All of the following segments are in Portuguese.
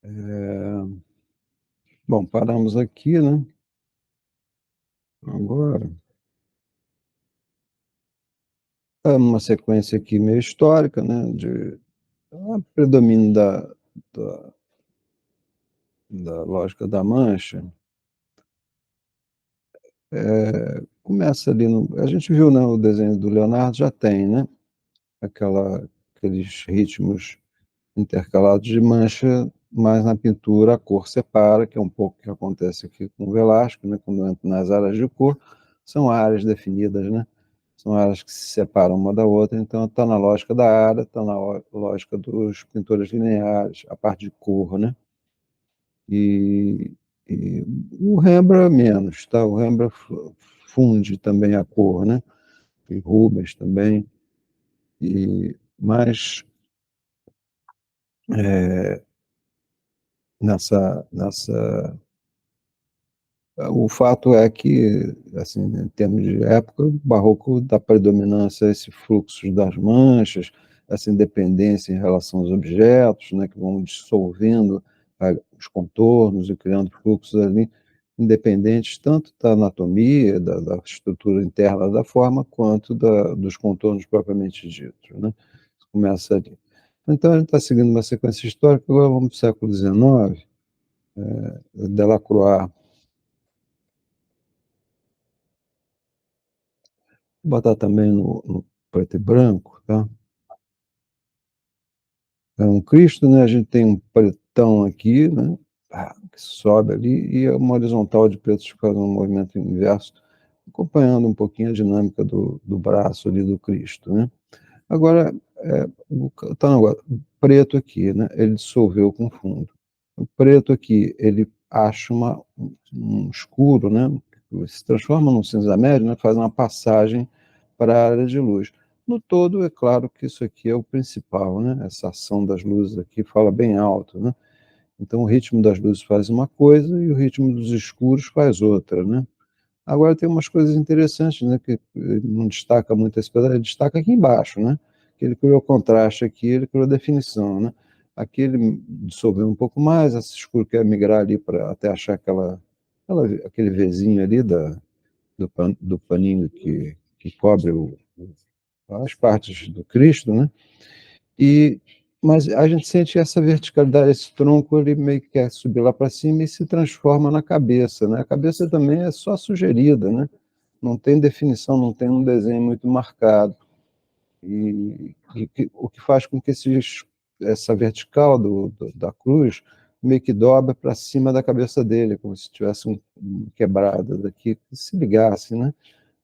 É, bom, paramos aqui, né? Agora, é uma sequência aqui meio histórica, né? De predomínio da, da lógica da Mancha. Começa ali no. A gente viu, né, o desenho do Leonardo, já tem, né? Aqueles ritmos intercalados de mancha, mas na pintura a cor separa, que é um pouco o que acontece aqui com o Velázquez, né? Quando entra nas áreas de cor, são áreas definidas, né? São áreas que se separam uma da outra, então está na lógica da área, está na lógica dos pintores lineares, a parte de cor, né? E, e o Rembrandt menos, tá? O Rembrandt funde também a cor, né? E Rubens também, mas nessa o fato é que, assim, em termos de época, o barroco dá predominância a esse fluxo das manchas, essa independência em relação aos objetos, né, que vão dissolvendo os contornos e criando fluxos ali independentes tanto da anatomia, da estrutura interna da forma, quanto dos contornos propriamente ditos, né? Começa ali. Então, a gente está seguindo uma sequência histórica, agora vamos para o século XIX, Delacroix. Vou botar também no preto e branco, tá? É um Cristo, né? A gente tem um pretão aqui, né? Que sobe ali, e uma horizontal de pretos fazendo um movimento inverso, acompanhando um pouquinho a dinâmica do braço ali do Cristo, né? Agora, tá agora, o preto aqui, né? Ele dissolveu com fundo. O preto aqui, ele acha um escuro, né? Se transforma num cinza médio, né? Faz uma passagem para a área de luz. No todo, é claro que isso aqui é o principal, né? Essa ação das luzes aqui fala bem alto, né? Então, o ritmo das luzes faz uma coisa e o ritmo dos escuros faz outra, né? Agora tem umas coisas interessantes, né, que ele não destaca muito esse pedaço, ele destaca aqui embaixo, né? Que ele criou contraste aqui, ele criou definição, né? Aqui ele dissolveu um pouco mais, esse escuro quer migrar ali para até achar aquele Vzinho ali do paninho que cobre as partes do Cristo, né? E, mas a gente sente essa verticalidade, esse tronco, ele meio que quer subir lá para cima e se transforma na cabeça, né? A cabeça também é só sugerida, né? Não tem definição, não tem um desenho muito marcado. O que faz com que essa vertical da cruz meio que dobra para cima da cabeça dele, como se tivesse um quebrada daqui, que se ligasse, né?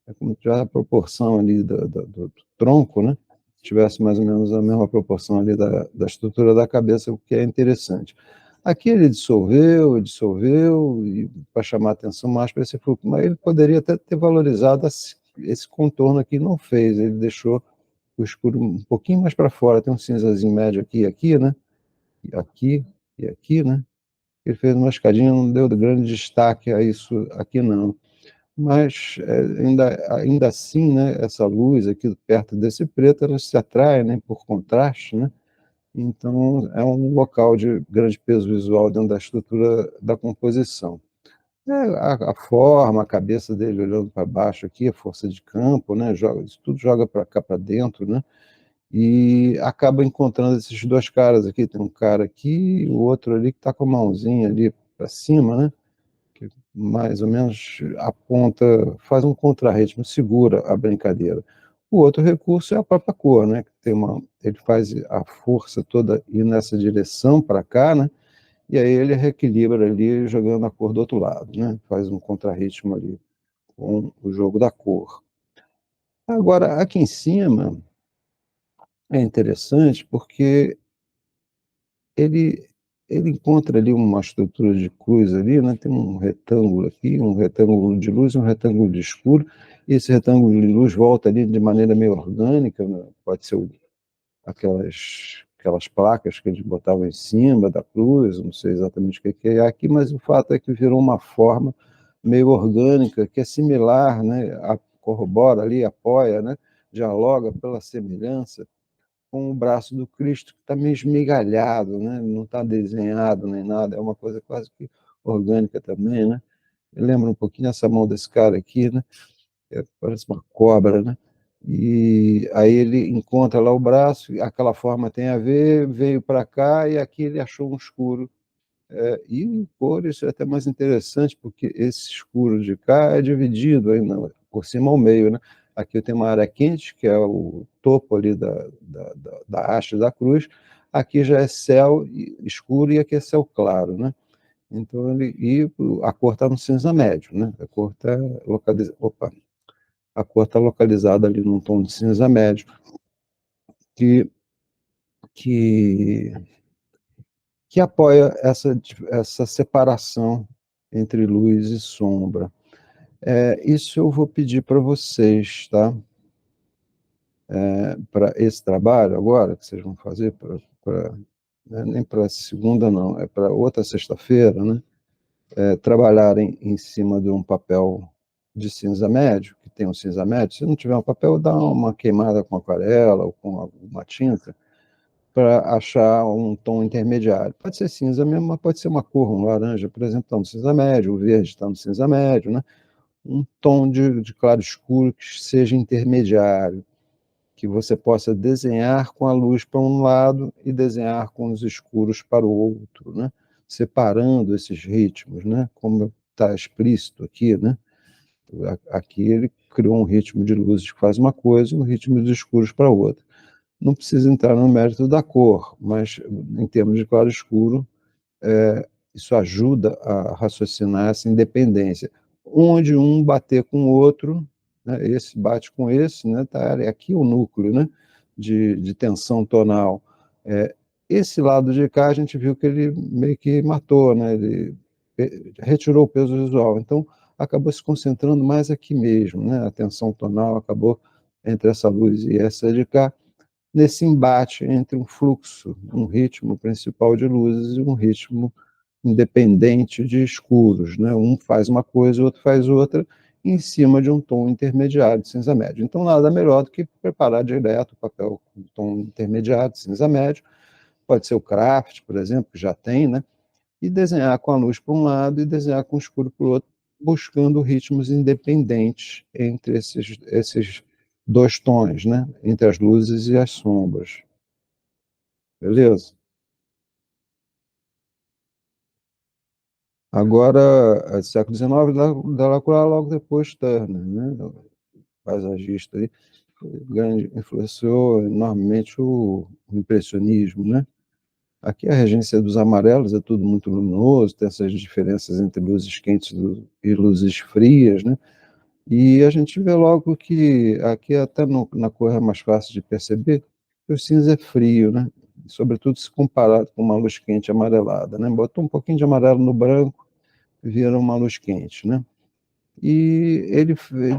É como se tivesse a proporção ali do tronco, né? Tivesse mais ou menos a mesma proporção ali da estrutura da cabeça, o que é interessante. Aqui ele dissolveu, dissolveu, e para chamar atenção mais para esse fluxo, mas ele poderia até ter valorizado esse contorno aqui, não fez, ele deixou o escuro um pouquinho mais para fora, tem um cinzazinho médio aqui e aqui, né? E aqui e aqui, né? Ele fez uma escadinha, não deu grande destaque a isso aqui, não. Mas ainda assim, né, essa luz aqui perto desse preto, ela se atrai, né, por contraste, né? Então é um local de grande peso visual dentro da estrutura da composição. A forma, a cabeça dele olhando para baixo aqui, a força de campo, né, isso tudo joga para cá para dentro, né? E acaba encontrando esses dois caras aqui, tem um cara aqui e o outro ali que está com a mãozinha ali para cima, né? Que mais ou menos aponta, faz um contrarritmo, segura a brincadeira. O outro recurso é a própria cor, né? Ele faz a força toda ir nessa direção para cá, né? E aí ele reequilibra ali jogando a cor do outro lado, né? Faz um contrarritmo ali com o jogo da cor. Agora, aqui em cima é interessante porque ele, ele encontra ali uma estrutura de cruz ali, né? Tem um retângulo aqui, um retângulo de luz, um retângulo de escuro, e esse retângulo de luz volta ali de maneira meio orgânica, né? Pode ser aquelas placas que eles botavam em cima da cruz, não sei exatamente o que é aqui, mas o fato é que virou uma forma meio orgânica, que é similar, né? Corrobora ali, apoia, né? Dialoga pela semelhança com o braço do Cristo que está meio esmigalhado, né? Não está desenhado nem nada, é uma coisa quase que orgânica também, né? Lembra um pouquinho essa mão desse cara aqui, né? Parece uma cobra, né? E aí ele encontra lá o braço, aquela forma tem a ver, veio para cá e aqui ele achou um escuro. E em cor isso é até mais interessante, porque esse escuro de cá é dividido aí por cima ao meio, né? Aqui eu tenho uma área quente, que é o topo ali da haste da cruz, aqui já é céu escuro e aqui é céu claro, né? Então a cor está no cinza médio, né? A cor está localizada ali num tom de cinza médio, que, que, que apoia essa separação entre luz e sombra. Isso eu vou pedir para vocês, tá? Para esse trabalho agora, que vocês vão fazer, nem para segunda, não, é para outra sexta-feira, né? Trabalharem em cima de um papel de cinza médio, que tem um cinza médio. Se não tiver um papel, dá uma queimada com aquarela ou com alguma tinta, para achar um tom intermediário. Pode ser cinza mesmo, mas pode ser uma cor, um laranja, por exemplo, está no cinza médio, o verde está no cinza médio, né? Um tom de claro escuro que seja intermediário, que você possa desenhar com a luz para um lado e desenhar com os escuros para o outro, né? Separando esses ritmos, né? Como está explícito aqui, né? Aqui ele criou um ritmo de luzes que faz uma coisa e um ritmo de escuros para outra. Não precisa entrar no mérito da cor, mas em termos de claro escuro, isso ajuda a raciocinar essa independência. Onde um bater com o outro, né, esse bate com esse, né, tá aqui o núcleo, né, de tensão tonal. Esse lado de cá a gente viu que ele meio que matou, né, ele retirou o peso visual, então acabou se concentrando mais aqui mesmo, né, a tensão tonal acabou entre essa luz e essa de cá, nesse embate entre um fluxo, um ritmo principal de luzes e um ritmo independente de escuros, né? Um faz uma coisa, o outro faz outra, em cima de um tom intermediário de cinza médio. Então, nada melhor do que preparar direto o papel com tom intermediário de cinza médio, pode ser o craft, por exemplo, que já tem, né? E desenhar com a luz para um lado e desenhar com o escuro para o outro, buscando ritmos independentes entre esses dois tons, né? Entre as luzes e as sombras. Beleza? Agora, século XIX, Delacroix logo depois Turner, né? Paisagista aí, grande, influenciou enormemente o impressionismo, né? Aqui a regência dos amarelos é tudo muito luminoso, tem essas diferenças entre luzes quentes e luzes frias, né? E a gente vê logo que aqui até na cor é mais fácil de perceber que o cinza é frio, né? Sobretudo se comparado com uma luz quente amarelada, né? Botou um pouquinho de amarelo no branco, vira uma luz quente, né? E ele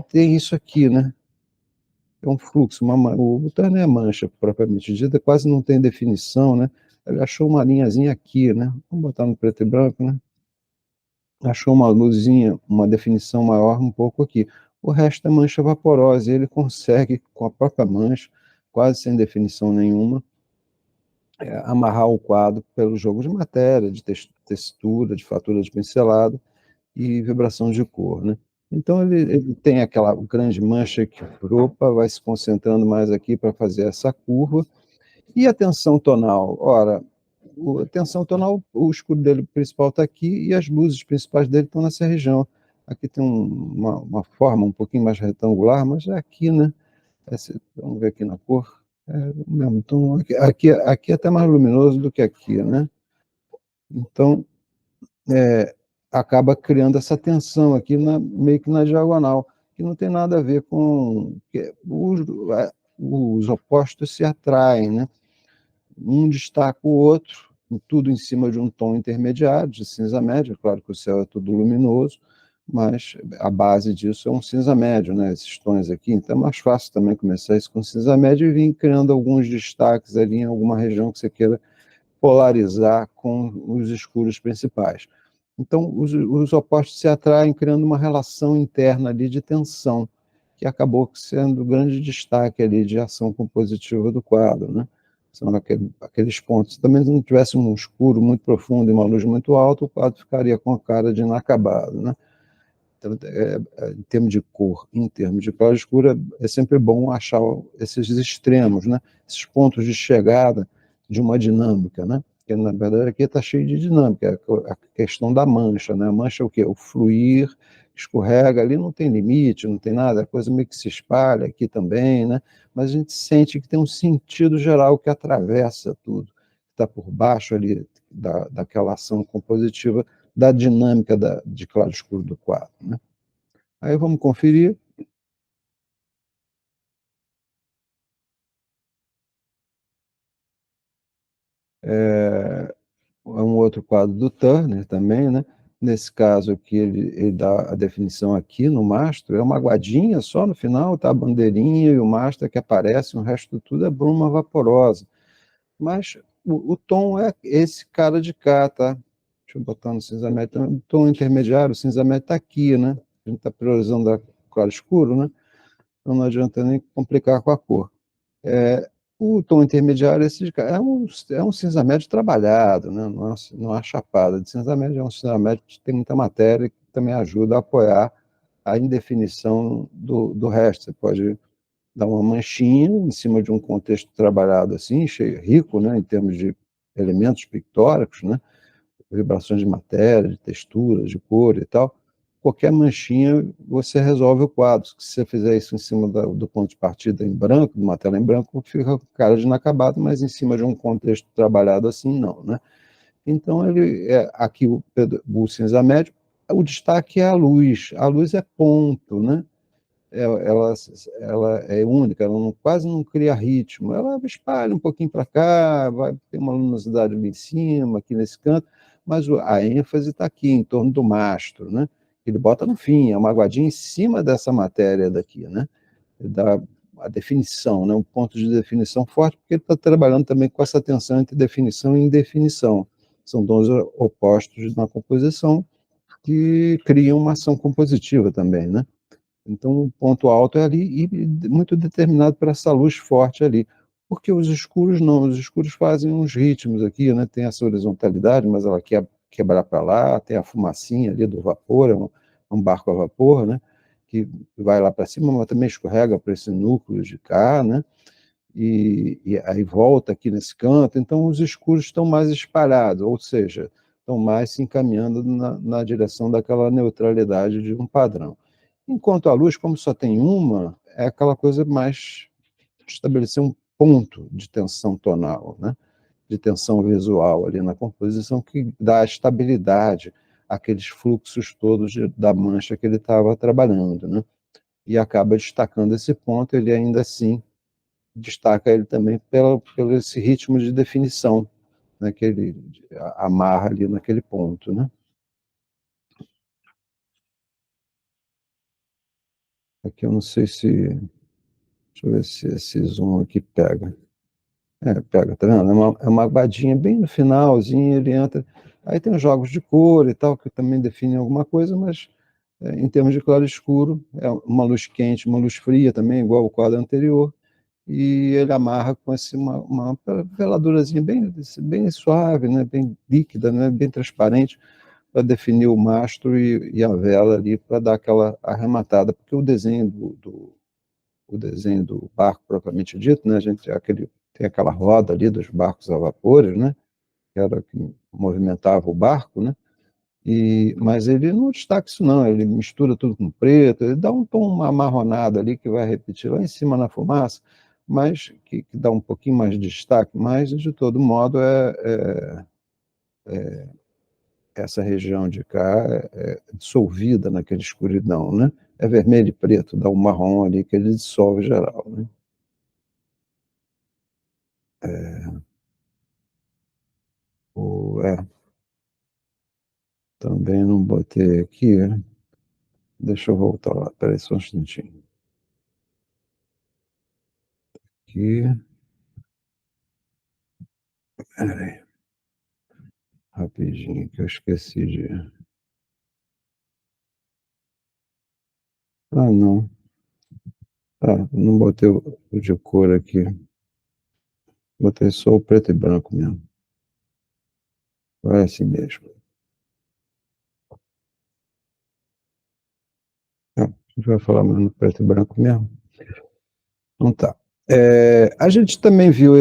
tem isso aqui, né? É um fluxo, o Turner é mancha propriamente dita, quase não tem definição, né? Ele achou uma linhazinha aqui, né? Vamos botar no preto e branco, né? Achou uma luzinha, uma definição maior um pouco aqui. O resto é mancha vaporosa, e ele consegue, com a própria mancha, quase sem definição nenhuma, amarrar o quadro pelo jogo de matéria, de textura, de fatura de pincelada, e vibração de cor, né? Então ele tem aquela grande mancha que opa, vai se concentrando mais aqui para fazer essa curva. E a tensão tonal? Ora, a tensão tonal, o escuro dele principal está aqui e as luzes principais dele estão nessa região. Aqui tem uma forma um pouquinho mais retangular, mas é aqui, né? Vamos ver aqui na cor. O mesmo tom. Aqui é até mais luminoso do que aqui, né? Então, é, acaba criando essa tensão aqui meio que na diagonal, que não tem nada a ver com que os opostos se atraem, né? Um destaca o outro, tudo em cima de um tom intermediário, de cinza médio. Claro que o céu é tudo luminoso, mas a base disso é um cinza médio, né? Esses tons aqui, então é mais fácil também começar isso com cinza médio e vir criando alguns destaques ali em alguma região que você queira polarizar com os escuros principais. Então, os opostos se atraem, criando uma relação interna ali de tensão, que acabou sendo o grande destaque ali de ação compositiva do quadro, né? São aqueles pontos. Também se não tivesse um escuro muito profundo e uma luz muito alta, o quadro ficaria com a cara de inacabado, né? Então, em termos de cor, em termos de claro escuro, é sempre bom achar esses extremos, né? Esses pontos de chegada de uma dinâmica, né? Porque, na verdade, aqui está cheio de dinâmica, a questão da mancha, né? A mancha é o quê? O fluir, escorrega, ali não tem limite, não tem nada, a coisa meio que se espalha aqui também, né? Mas a gente sente que tem um sentido geral que atravessa tudo, que está por baixo ali daquela ação compositiva da dinâmica de claro-escuro do quadro, né? Aí vamos conferir. É um outro quadro do Turner também, né? Nesse caso aqui, ele dá a definição aqui no mastro, é uma aguadinha só no final, tá a bandeirinha e o mastro é que aparece, o resto tudo é bruma vaporosa. Mas o tom é esse cara de cá, tá? Deixa eu botar no cinza médio. O tom intermediário, o cinza médio está aqui, né? A gente está priorizando a claro escuro, né? Então não adianta nem complicar com a cor. É, o tom intermediário é um cinza médio trabalhado, né? Não é chapada de cinza médio, é um cinza médio que tem muita matéria e que também ajuda a apoiar a indefinição do resto. Você pode dar uma manchinha em cima de um contexto trabalhado assim, cheio, rico, né, em termos de elementos pictóricos, né, vibrações de matéria, de texturas, de cor e tal. Qualquer manchinha você resolve o quadro. Se você fizer isso em cima do ponto de partida em branco, de uma tela em branco, fica com cara de inacabado, mas em cima de um contexto trabalhado assim, não, né? Então, aqui o cinza médio, o destaque é a luz. A luz é ponto, né? Ela, ela é única, ela quase não cria ritmo. Ela espalha um pouquinho para cá, vai ter uma luminosidade ali em cima, aqui nesse canto, mas a ênfase está aqui, em torno do mastro, né? Ele bota no fim, é uma aguadinha em cima dessa matéria daqui, né? Ele dá a definição, né? Um ponto de definição forte, porque ele está trabalhando também com essa tensão entre definição e indefinição. São dons opostos na composição que criam uma ação compositiva também, né? Então, o ponto alto é ali e muito determinado por essa luz forte ali. Porque os escuros não, os escuros fazem uns ritmos aqui, né? Tem essa horizontalidade, mas ela quer quebrar para lá, tem a fumacinha ali do vapor, é um barco a vapor, né? Que vai lá para cima, mas também escorrega para esse núcleo de cá, né? E aí volta aqui nesse canto. Então, os escuros estão mais espalhados, ou seja, estão mais se encaminhando na direção daquela neutralidade de um padrão. Enquanto a luz, como só tem uma, é aquela coisa mais de estabelecer um ponto de tensão tonal, né? De tensão visual ali na composição que dá estabilidade àqueles fluxos todos da mancha que ele estava trabalhando, né? E acaba destacando esse ponto, ele ainda assim destaca ele também pelo esse ritmo de definição, né, que ele amarra ali naquele ponto, né? Aqui eu não sei se, deixa eu ver se esse zoom aqui pega. Pega, tá vendo? É uma aguadinha bem no finalzinho, ele entra. Aí tem os jogos de cor e tal, que também definem alguma coisa, mas em termos de claro e escuro, é uma luz quente, uma luz fria também, igual o quadro anterior, e ele amarra com uma veladurazinha bem suave, né? Bem líquida, né? Bem transparente, para definir o mastro e a vela ali, para dar aquela arrematada, porque o desenho do barco propriamente dito, né? A gente tem aquela roda ali dos barcos a vapores, né? Que era que movimentava o barco, né? Mas ele não destaca isso não, ele mistura tudo com preto, ele dá um tom amarronado ali que vai repetir lá em cima na fumaça, mas que dá um pouquinho mais de destaque, mas de todo modo essa região de cá é dissolvida naquela escuridão, né? É vermelho e preto, dá um marrom ali que ele dissolve geral, né? É, também não botei aqui, né? Deixa eu voltar lá, peraí só um instantinho. Aqui, peraí, rapidinho, que eu esqueci de... Ah, não. Ah, não botei o de cor aqui. Botei só o preto e branco mesmo. É assim mesmo. É, a gente vai falar mais no preto e branco mesmo. Então tá. A gente também viu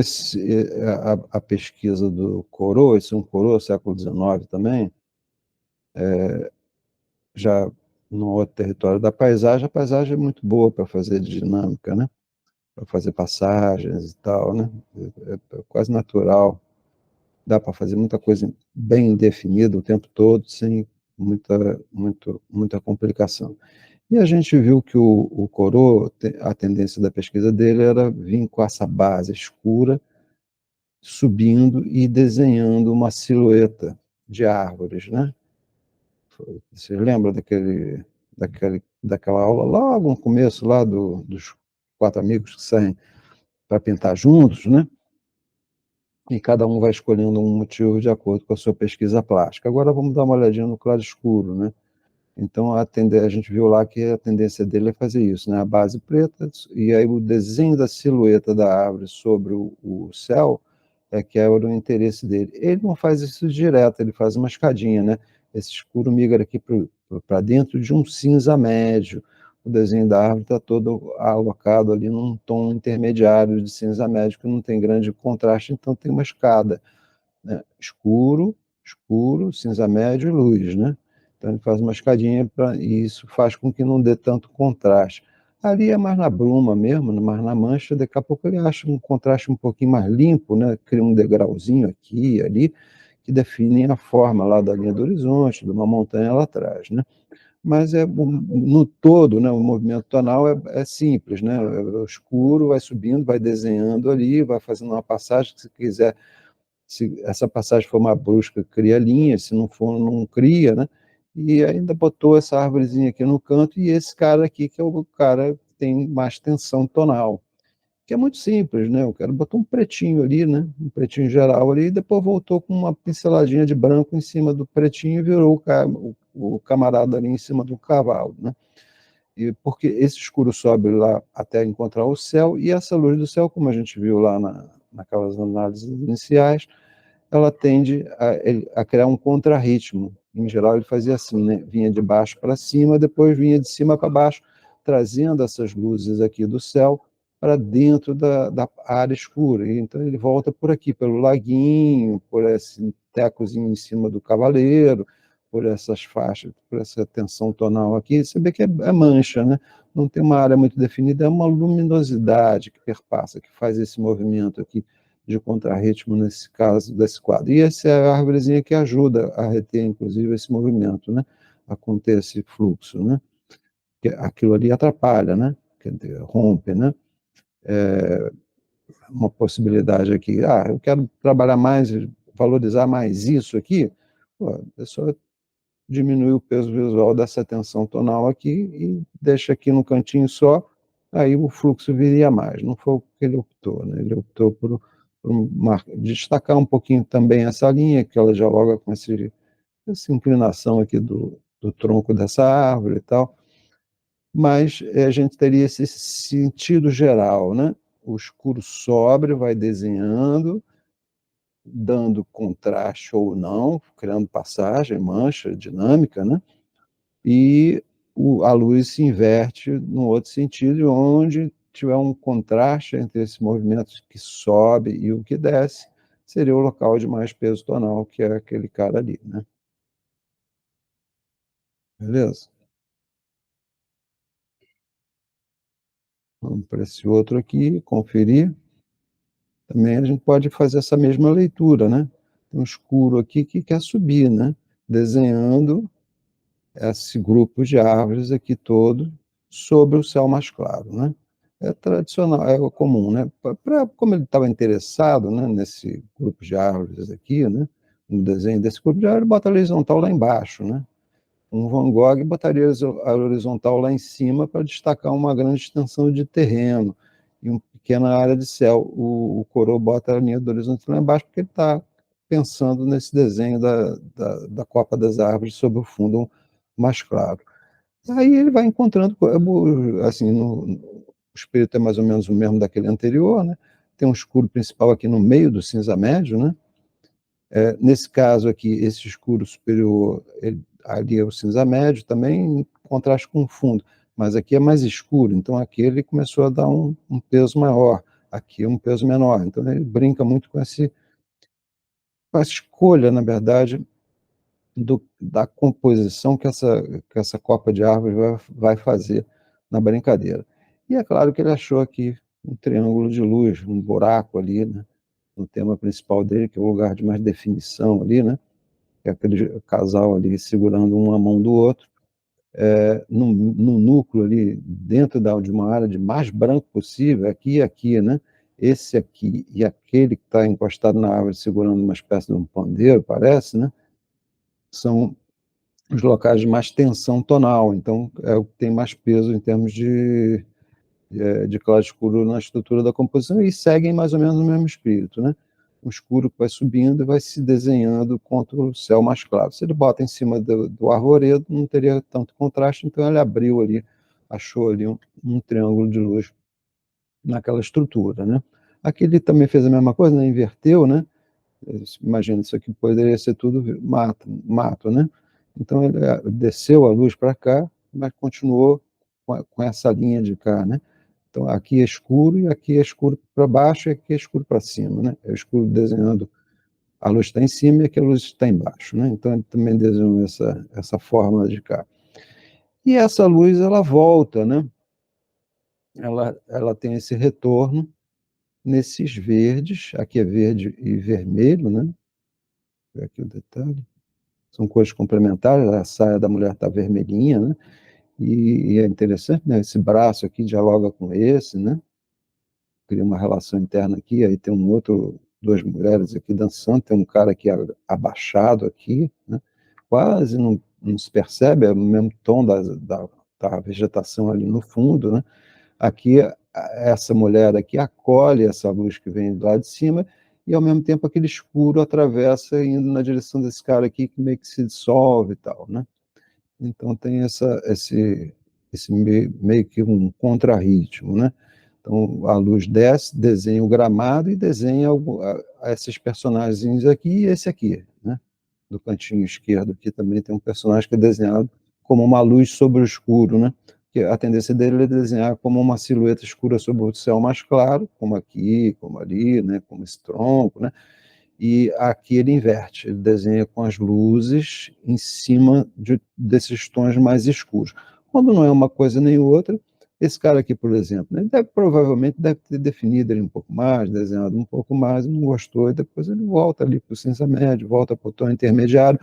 a pesquisa do Corot, esse é um Corot, século XIX também, já no outro território da paisagem. A paisagem é muito boa para fazer dinâmica, né? Para fazer passagens e tal, né? É quase natural. Dá para fazer muita coisa bem definida o tempo todo, sem muita complicação. E a gente viu que o Corot, a tendência da pesquisa dele era vir com essa base escura, subindo e desenhando uma silhueta de árvores, né? Você lembra daquela aula, logo no começo lá dos quatro amigos que saem para pintar juntos, né? E cada um vai escolhendo um motivo de acordo com a sua pesquisa plástica. Agora vamos dar uma olhadinha no claro escuro, né? Então a gente viu lá que a tendência dele é fazer isso, né? A base preta e aí o desenho da silhueta da árvore sobre o céu é que era o interesse dele. Ele não faz isso direto, ele faz uma escadinha, né? Esse escuro migra aqui para dentro de um cinza médio. O desenho da árvore está todo alocado ali num tom intermediário de cinza médio, que não tem grande contraste, então tem uma escada, né? Escuro, escuro, cinza médio e luz, né? Então ele faz uma escadinha e isso faz com que não dê tanto contraste. Ali é mais na bruma mesmo, mais na mancha, daqui a pouco ele acha um contraste um pouquinho mais limpo, né? Cria um degrauzinho aqui e ali, que definem a forma lá da linha do horizonte, de uma montanha lá atrás, né? Mas no todo, né, o movimento tonal é simples, né? É escuro, vai subindo, vai desenhando ali, vai fazendo uma passagem, se quiser, se essa passagem for uma brusca, cria linha, se não for, não cria, né? E ainda botou essa árvorezinha aqui no canto e esse cara aqui, que é o cara que tem mais tensão tonal, que é muito simples, né? O cara botou um pretinho ali, né? Um pretinho geral ali, e depois voltou com uma pinceladinha de branco em cima do pretinho e virou o camarada ali em cima do cavalo, né? E porque esse escuro sobe lá até encontrar o céu, e essa luz do céu, como a gente viu lá naquelas análises iniciais, ela tende a criar um contrarritmo. Em geral, ele fazia assim, né? Vinha de baixo para cima, depois vinha de cima para baixo, trazendo essas luzes aqui do céu para dentro da área escura. E então ele volta por aqui, pelo laguinho, por esse tecozinho em cima do cavaleiro, por essas faixas, por essa tensão tonal aqui. Você vê que é mancha, né? Não tem uma área muito definida, é uma luminosidade que perpassa, que faz esse movimento aqui de contrarritmo nesse caso desse quadro. E essa é a árvorezinha que ajuda a reter, inclusive, esse movimento, né? A conter esse fluxo, né? Que aquilo ali atrapalha, né? Quer dizer, rompe, né? Uma possibilidade aqui, eu quero trabalhar mais, valorizar mais isso aqui, pô, é só diminuir o peso visual dessa tensão tonal aqui e deixa aqui no cantinho só, aí o fluxo viria mais. Não foi o que ele optou, né? Ele optou por destacar um pouquinho também essa linha, que ela dialoga com essa inclinação aqui do tronco dessa árvore e tal, mas a gente teria esse sentido geral, né? O escuro sobre, vai desenhando, dando contraste ou não, criando passagem, mancha, dinâmica, né? E a luz se inverte no outro sentido, onde tiver um contraste entre esse movimento que sobe e o que desce, seria o local de mais peso tonal, que é aquele cara ali, né? Beleza? Vamos para esse outro aqui, conferir. Também a gente pode fazer essa mesma leitura, né? Tem um escuro aqui que quer subir, né? Desenhando esse grupo de árvores aqui todo sobre o céu mais claro, né? É tradicional, é comum, né? Como ele estava interessado, né, nesse grupo de árvores aqui, né, no desenho desse grupo de árvores, ele bota a horizontal lá embaixo, né? Um Van Gogh botaria a horizontal lá em cima para destacar uma grande extensão de terreno e uma pequena área de céu. O Corot bota a linha do horizonte lá embaixo porque ele está pensando nesse desenho da copa das árvores sobre o fundo mais claro. Aí ele vai encontrando, assim, o espírito é mais ou menos o mesmo daquele anterior, né? tem um escuro principal aqui no meio do cinza médio, né? Nesse caso aqui, esse escuro superior, ali é o cinza médio também, em contraste com o fundo, mas aqui é mais escuro, então aqui ele começou a dar um peso maior, aqui é um peso menor, então ele brinca muito com a escolha, na verdade, da composição que essa copa de árvore vai fazer na brincadeira. E é claro que ele achou aqui um triângulo de luz, um buraco ali, né, no tema principal dele, que é o lugar de mais definição ali, né, que é aquele casal ali segurando um a mão do outro, no núcleo ali, dentro de uma área de mais branco possível, aqui e aqui, né, esse aqui e aquele que está encostado na árvore segurando uma espécie de um pandeiro, parece, né, são os locais de mais tensão tonal, então é o que tem mais peso em termos de claro escuro na estrutura da composição, e seguem mais ou menos no mesmo espírito, né? O escuro que vai subindo e vai se desenhando contra o céu mais claro. Se ele bota em cima do arvoredo, não teria tanto contraste, então ele abriu ali, achou ali um triângulo de luz naquela estrutura, né? Aqui ele também fez a mesma coisa, né? Inverteu, né? Imagina, isso aqui poderia ser tudo mato, né? Então ele desceu a luz para cá, mas continuou com essa linha de cá, né? Então aqui é escuro e aqui é escuro para baixo e aqui é escuro para cima, né? É escuro desenhando, a luz está em cima e aqui a luz está embaixo, né? Então ele também desenhou essa forma de cá. E essa luz ela volta, né? Ela tem esse retorno nesses verdes, aqui é verde e vermelho, né? Aqui o detalhe. São cores complementares, a saia da mulher está vermelhinha, né? E é interessante, né? Esse braço aqui dialoga com esse, né? Cria uma relação interna aqui, aí tem duas mulheres aqui dançando, tem um cara aqui abaixado aqui, né? Quase não se percebe, é o mesmo tom da vegetação ali no fundo, né? Aqui, essa mulher aqui acolhe essa luz que vem do lado de cima, e ao mesmo tempo aquele escuro atravessa indo na direção desse cara aqui que meio que se dissolve e tal, né? Então tem esse meio que um contrarritmo, né? Então a luz desce, desenha o gramado e desenha esses personagens aqui e esse aqui, né? Do cantinho esquerdo aqui também tem um personagem que é desenhado como uma luz sobre o escuro, né? Que a tendência dele é desenhar como uma silhueta escura sobre o céu mais claro, como aqui, como ali, né? Como esse tronco, né? E aqui ele inverte, ele desenha com as luzes em cima desses tons mais escuros. Quando não é uma coisa nem outra, esse cara aqui, por exemplo, né, ele provavelmente deve ter definido ele um pouco mais, desenhado um pouco mais, não gostou, e depois ele volta ali para o cinza médio, volta para o tom intermediário,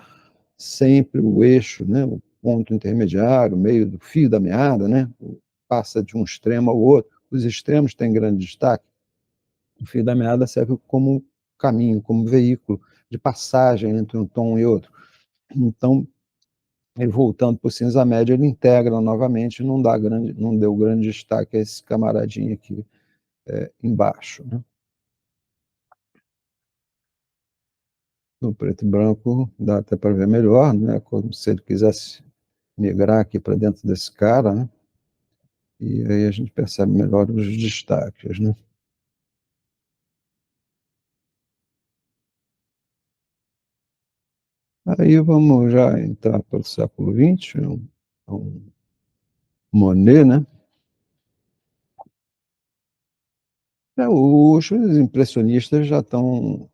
sempre o eixo, né, o ponto intermediário, o meio do fio da meada, né, passa de um extremo ao outro. Os extremos têm grande destaque, o fio da meada serve como caminho, como veículo de passagem entre um tom e outro. Então, ele voltando para o cinza médio, ele integra novamente, não deu grande destaque a esse camaradinho aqui embaixo, né? No preto e branco dá até para ver melhor, né? Como se ele quisesse migrar aqui para dentro desse cara, né? E aí a gente percebe melhor os destaques, né? Aí vamos já entrar para o século XX, um Monet, né? Os impressionistas já estão.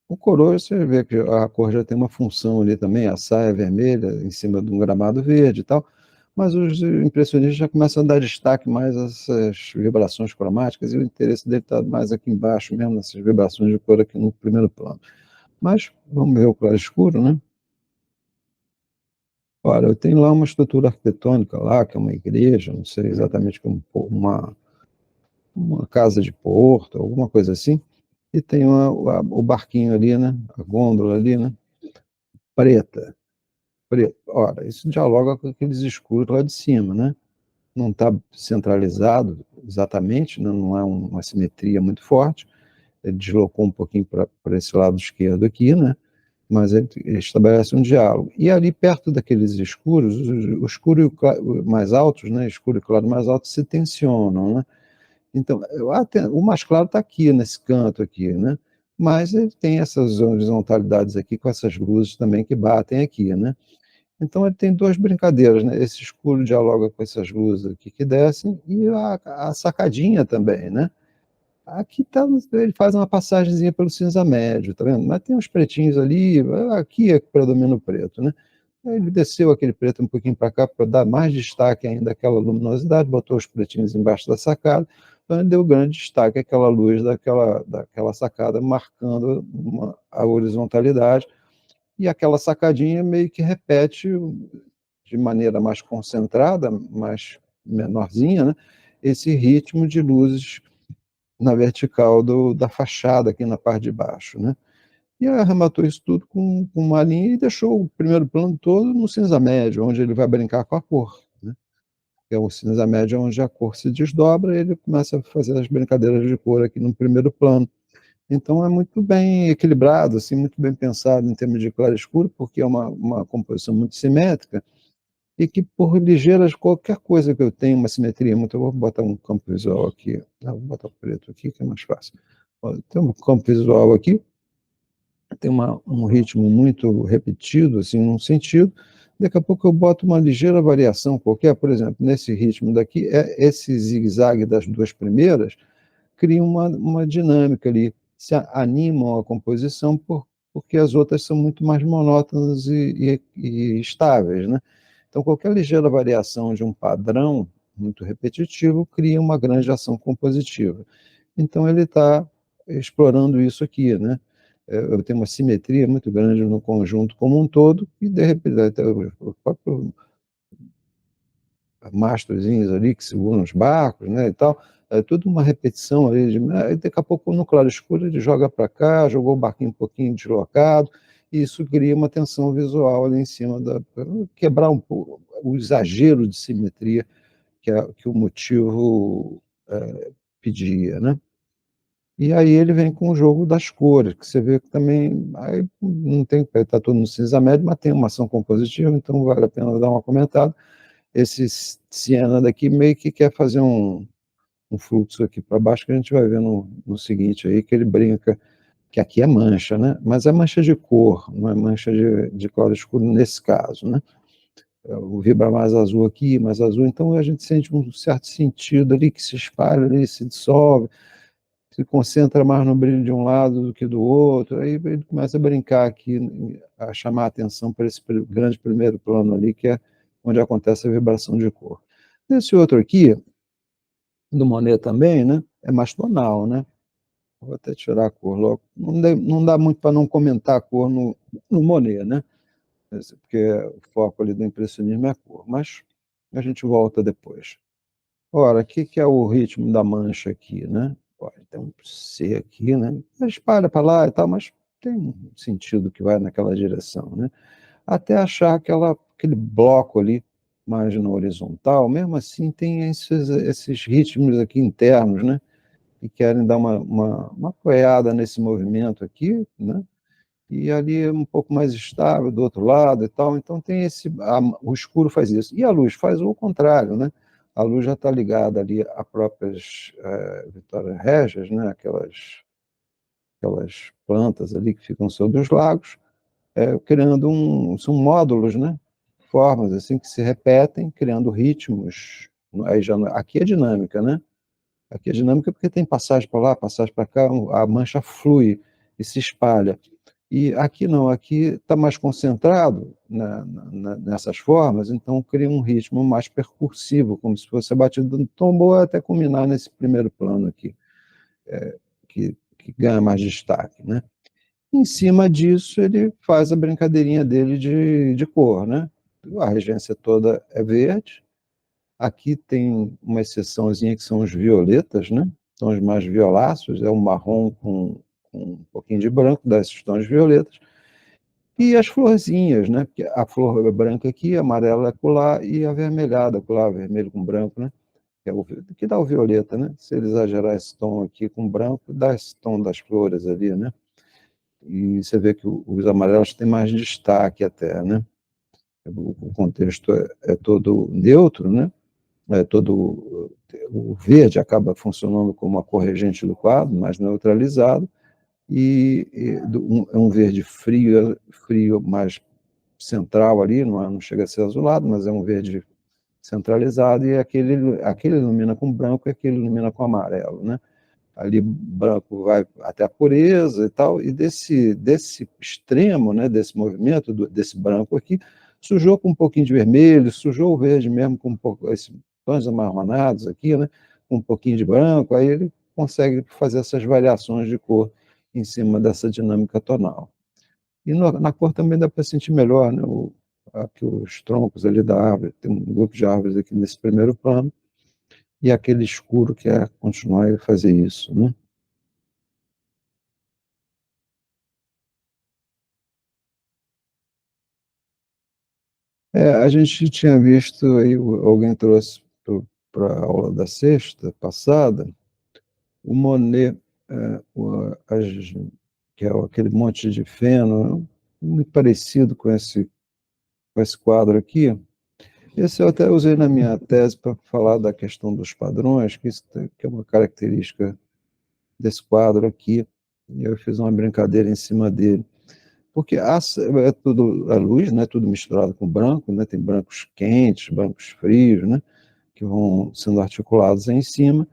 O coroa, você vê que a cor já tem uma função ali também, a saia vermelha em cima de um gramado verde e tal, mas os impressionistas já começam a dar destaque mais a essas vibrações cromáticas, e o interesse dele está mais aqui embaixo mesmo, nessas vibrações de cor aqui no primeiro plano. Mas vamos ver o claro escuro, né? Olha, eu tenho lá uma estrutura arquitetônica lá, que é uma igreja, não sei exatamente como uma casa de porto, alguma coisa assim, e tem o barquinho ali, né? A gôndola ali, né? Preta, preta. Ora, isso dialoga com aqueles escuros lá de cima, né? Não está centralizado exatamente, né? Não é uma simetria muito forte. Ele deslocou um pouquinho para esse lado esquerdo aqui, né? Mas ele estabelece um diálogo. E ali perto daqueles escuros, o escuro e o mais altos, né? Escuro e claro mais altos se tensionam, né? Então, o mais claro está aqui, nesse canto aqui, né? Mas ele tem essas horizontalidades aqui, com essas luzes também que batem aqui, né? Então ele tem duas brincadeiras, né? Esse escuro dialoga com essas luzes aqui que descem e a sacadinha também, né? Aqui tá, ele faz uma passagemzinha pelo cinza médio, tá vendo? Mas tem uns pretinhos ali, aqui é que predomina o preto, né? Aí ele desceu aquele preto um pouquinho para cá para dar mais destaque ainda àquela luminosidade, botou os pretinhos embaixo da sacada, então ele deu grande destaque àquela luz daquela sacada, marcando a horizontalidade, e aquela sacadinha meio que repete de maneira mais concentrada, mais menorzinha, né? Esse ritmo de luzes na vertical da fachada, aqui na parte de baixo, né? E arrematou isso tudo com uma linha e deixou o primeiro plano todo no cinza médio, onde ele vai brincar com a cor, né? Que é o cinza médio onde a cor se desdobra e ele começa a fazer as brincadeiras de cor aqui no primeiro plano. Então é muito bem equilibrado, assim, muito bem pensado em termos de claro e escuro, porque é uma composição muito simétrica e que por ligeiras, qualquer coisa que eu tenha uma simetria muito, eu vou botar um campo visual aqui, vou botar preto aqui que é mais fácil. Tem um campo visual aqui, tem um ritmo muito repetido, assim, num sentido, daqui a pouco eu boto uma ligeira variação qualquer, por exemplo, nesse ritmo daqui, esse zigue-zague das duas primeiras cria uma dinâmica ali, se animam a composição porque as outras são muito mais monótonas e estáveis, né? Então, qualquer ligeira variação de um padrão muito repetitivo cria uma grande ação compositiva. Então, ele está explorando isso aqui, né? Eu tenho uma simetria muito grande no conjunto como um todo, e de repente, o próprio mastrozinhos ali que seguram os barcos, né, e tal, é tudo uma repetição ali, aí daqui a pouco no claro escuro ele joga para cá, jogou o barquinho um pouquinho deslocado, e isso cria uma tensão visual ali em cima, quebrar um pouco o exagero de simetria que o motivo pedia, né? E aí ele vem com o jogo das cores, que você vê que também aí não tem, está todo no cinza médio, mas tem uma ação compositiva, então vale a pena dar uma comentada. Esse Siena daqui meio que quer fazer um fluxo aqui para baixo, que a gente vai ver no seguinte aí, que ele brinca, que aqui é mancha, né? Mas é mancha de cor, não é mancha de claro escuro nesse caso, né? O vibra mais azul aqui, mais azul, então a gente sente um certo sentido ali que se espalha ali, se dissolve, se concentra mais no brilho de um lado do que do outro, aí ele começa a brincar aqui, a chamar a atenção para esse grande primeiro plano ali, que é onde acontece a vibração de cor. Esse outro aqui, do Monet também, né, é mais tonal, né? Vou até tirar a cor logo. Não dá muito para não comentar a cor no Monet, né? Porque o foco ali do impressionismo é a cor, mas a gente volta depois. Ora, o que é o ritmo da mancha aqui, né? Olha, tem um C aqui, né? Espalha para lá e tal, mas tem um sentido que vai naquela direção, né? Até achar aquele bloco ali mais na horizontal, mesmo assim tem esses ritmos aqui internos, né? Que querem dar uma apoiada nesse movimento aqui, né? E ali é um pouco mais estável do outro lado e tal. Então tem o escuro faz isso. E a luz faz o contrário, né? A luz já está ligada ali a próprias Vitória Régias, né? Aquelas plantas ali que ficam sobre os lagos, criando são módulos, né? Formas assim que se repetem, criando ritmos. Aí aqui é dinâmica, né? Aqui é dinâmica porque tem passagem para lá, passagem para cá, a mancha flui e se espalha. E aqui não, aqui está mais concentrado nessas formas, então cria um ritmo mais percursivo, como se fosse a batida do tambor até culminar nesse primeiro plano aqui, que ganha mais destaque, né? Em cima disso, ele faz a brincadeirinha dele de cor, né? A regência toda é verde, aqui tem uma exceçãozinha que são os violetas, né? São os mais violáceos, é o marrom com um pouquinho de branco, dá esses tons violetas. E as florzinhas, né? Porque a flor branca aqui, a amarela acolá e avermelhada acolá, vermelho com branco, né? Que dá o violeta, né? Se ele exagerar esse tom aqui com branco, dá esse tom das flores ali, né? E você vê que os amarelos têm mais destaque até, né? O contexto é todo neutro, né? todo o verde acaba funcionando como uma corregente do quadro, mais neutralizado, é um verde frio, frio mais central ali, não chega a ser azulado, mas é um verde centralizado, e aquele ilumina com branco e aquele ilumina com amarelo, né? Ali branco vai até a pureza e tal, e desse extremo, né, desse movimento, desse branco aqui, sujou com um pouquinho de vermelho, sujou o verde mesmo com um pouco, esses tons amarronados aqui, né, com um pouquinho de branco, aí ele consegue fazer essas variações de cor em cima dessa dinâmica tonal. E na cor também dá para sentir melhor, né, aqui os troncos ali da árvore, tem um grupo de árvores aqui nesse primeiro plano, e aquele escuro que é continuar a fazer isso, né? A gente tinha visto aí, alguém trouxe para a aula da sexta passada, o Monet, que é aquele monte de feno, muito parecido com esse quadro aqui. Esse eu até usei na minha tese para falar da questão dos padrões, que é uma característica desse quadro aqui, e eu fiz uma brincadeira em cima dele. Porque é tudo a luz, né? Tudo misturado com branco, né? Tem brancos quentes, brancos frios, né? Que vão sendo articulados aí em cima.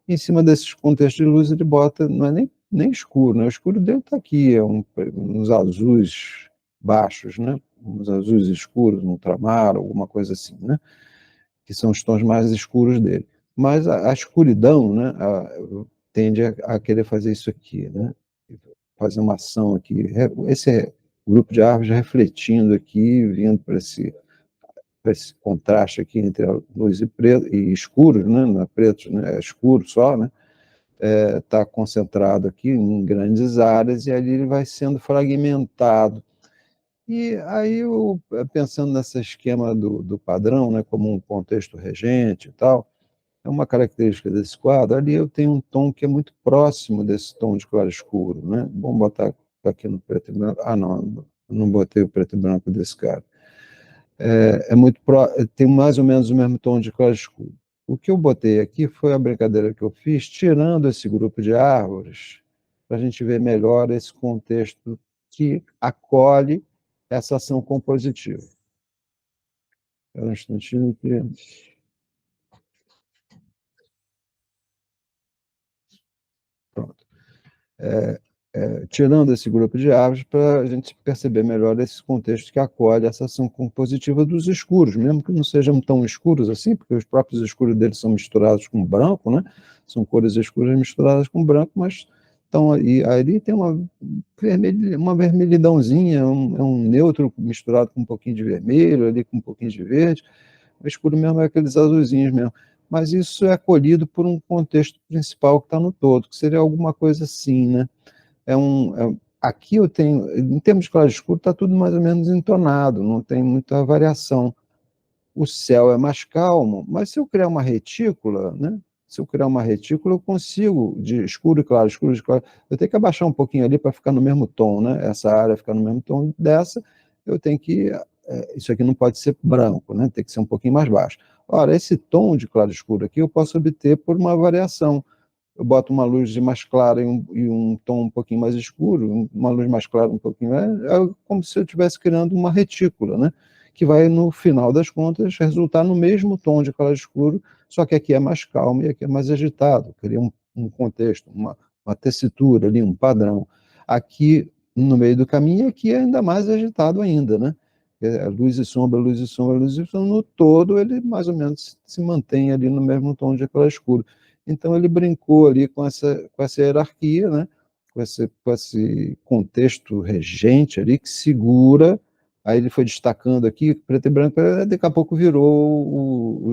Em cima desses contextos de luz, ele bota, não é nem escuro, né? O escuro dele está aqui, uns azuis baixos, né? Uns azuis escuros, um ultramar, alguma coisa assim, né? Que são os tons mais escuros dele. Mas a escuridão, né? Tende a querer fazer isso aqui, né? Fazer uma ação aqui. Esse é o grupo de árvores refletindo aqui, vindo para esse contraste aqui entre a luz e preto e escuro, né? Não é preto, né? É escuro só, né? Está concentrado aqui em grandes áreas e ali ele vai sendo fragmentado. E aí, pensando nesse esquema do padrão, né, como um contexto regente e tal, é uma característica desse quadro. Ali eu tenho um tom que é muito próximo desse tom de claro escuro, né? Vamos botar aqui no preto e branco. Ah, não botei o preto e branco desse cara. Tem mais ou menos o mesmo tom de claro escuro. O que eu botei aqui foi a brincadeira que eu fiz, tirando esse grupo de árvores, para a gente ver melhor esse contexto que acolhe essa ação compositiva. É um instantinho que. Pronto. Tirando esse grupo de árvores, para a gente perceber melhor esse contexto que acolhe essa ação compositiva dos escuros, mesmo que não sejam tão escuros assim, porque os próprios escuros deles são misturados com branco, né? São cores escuras misturadas com branco, mas então, ali tem uma vermelhidãozinha, é um neutro misturado com um pouquinho de vermelho, ali com um pouquinho de verde. O escuro mesmo é aqueles azulzinhos mesmo. Mas isso é acolhido por um contexto principal que está no todo, que seria alguma coisa assim, né? Aqui eu tenho, em termos de claro escuro, está tudo mais ou menos entonado, não tem muita variação. O céu é mais calmo, mas se eu criar uma retícula, né? Se eu criar uma retícula, eu consigo, de escuro e claro, escuro e claro, eu tenho que abaixar um pouquinho ali para ficar no mesmo tom, né? Essa área ficar no mesmo tom dessa, eu tenho que. Isso aqui não pode ser branco, né? Tem que ser um pouquinho mais baixo. Ora, esse tom de claro escuro aqui eu posso obter por uma variação. Eu boto uma luz mais clara e um tom um pouquinho mais escuro, uma luz mais clara um pouquinho, como se eu estivesse criando uma retícula, né? Que vai, no final das contas, resultar no mesmo tom de claro escuro, só que aqui é mais calmo e aqui é mais agitado, cria um contexto, uma tessitura ali, um padrão. Aqui, no meio do caminho, aqui é ainda mais agitado ainda, né? Luz e sombra, luz e sombra, luz e sombra, no todo ele mais ou menos se mantém ali no mesmo tom de claro escuro. Então ele brincou ali com essa hierarquia, né? Com esse contexto regente ali que segura. Aí ele foi destacando aqui, preto e branco, daqui a pouco virou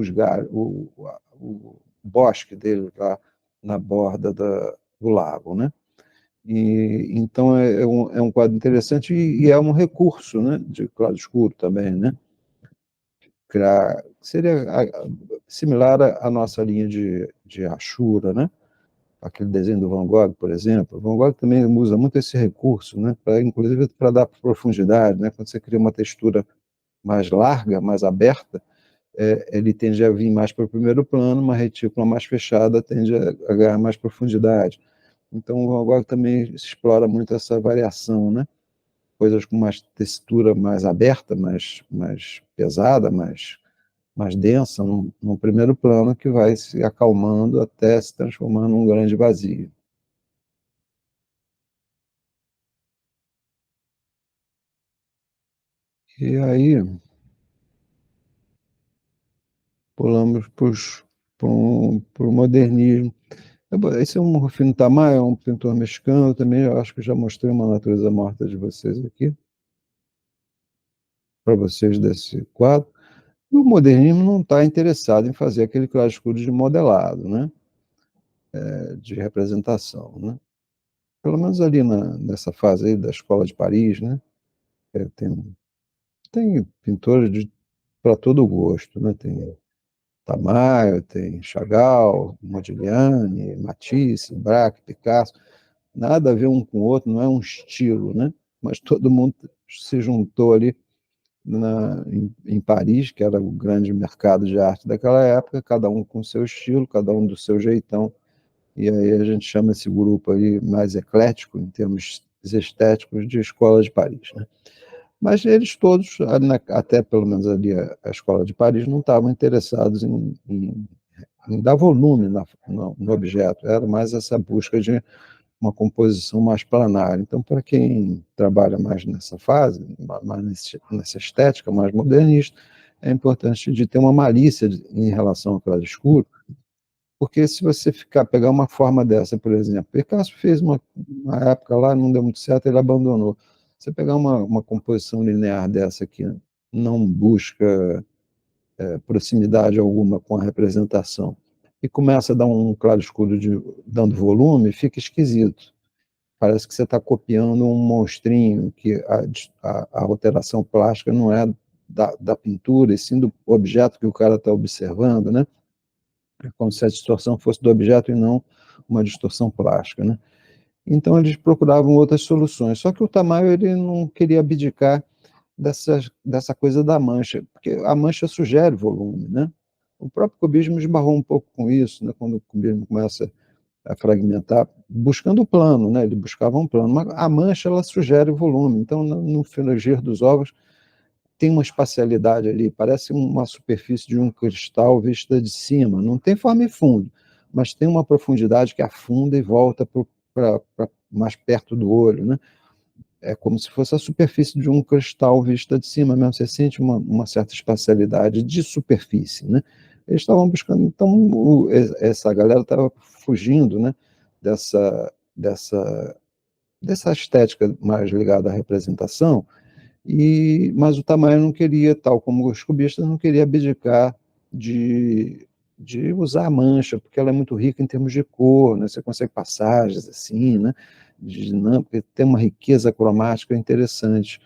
o bosque dele lá na borda do lago, né? Então é um quadro interessante e é um recurso, né? De claro escuro também, né? Seria similar à nossa linha de Ashura, né? Aquele desenho do Van Gogh, por exemplo. O Van Gogh também usa muito esse recurso, né? Inclusive para dar profundidade, né? Quando você cria uma textura mais larga, mais aberta, ele tende a vir mais para o primeiro plano, uma retícula mais fechada tende a ganhar mais profundidade. Então, o Van Gogh também explora muito essa variação, né? Coisas com mais textura mais aberta, mais pesada, mais densa, num primeiro plano que vai se acalmando até se transformar num grande vazio. E aí pulamos para o modernismo. Esse é um Rufino Tamayo, é um pintor mexicano também, eu acho que já mostrei uma natureza morta de vocês aqui, para vocês desse quadro. E o modernismo não está interessado em fazer aquele claroscuro de modelado, né? De representação, né? Pelo menos ali nessa fase aí da Escola de Paris, né? Tem pintores para todo gosto, né? Tem Tamayo, tem Chagall, Modigliani, Matisse, Braque, Picasso, nada a ver um com o outro, não é um estilo, né? Mas todo mundo se juntou ali em Paris, que era o grande mercado de arte daquela época, cada um com seu estilo, cada um do seu jeitão, e aí a gente chama esse grupo aí mais eclético, em termos estéticos, de Escola de Paris, né? Mas eles todos, até pelo menos ali a Escola de Paris, não estavam interessados em dar volume no objeto, era mais essa busca de uma composição mais planar. Então, para quem trabalha mais nessa fase, mais nessa estética mais modernista, é importante de ter uma malícia em relação ao claro escuro, porque se você pegar uma forma dessa, por exemplo, Picasso fez uma época lá, não deu muito certo, ele abandonou. Você pegar uma composição linear dessa que não busca proximidade alguma com a representação e começa a dar um claro-escuro dando volume, fica esquisito. Parece que você está copiando um monstrinho, que a alteração plástica não é da pintura, e sim do objeto que o cara está observando, né? É como se a distorção fosse do objeto e não uma distorção plástica, né? Então eles procuravam outras soluções. Só que o Tamayo ele não queria abdicar dessa coisa da mancha, porque a mancha sugere volume, né? O próprio cubismo esbarrou um pouco com isso, né? Quando o cubismo começa a fragmentar, buscando o plano, né? Ele buscava um plano, mas a mancha ela sugere volume. Então, no frigir dos ovos tem uma espacialidade ali, parece uma superfície de um cristal vista de cima. Não tem forma e fundo, mas tem uma profundidade que afunda e volta para mais perto do olho, né? É como se fosse a superfície de um cristal vista de cima mesmo. Você sente uma certa espacialidade de superfície, né? Eles estavam buscando, então essa galera estava fugindo, né? Dessa estética mais ligada à representação, mas o Tamayo não queria, tal como os cubistas, não queria abdicar de, de usar a mancha, porque ela é muito rica em termos de cor, né? Você consegue passagens assim, né? De dinâmica, tem uma riqueza cromática interessante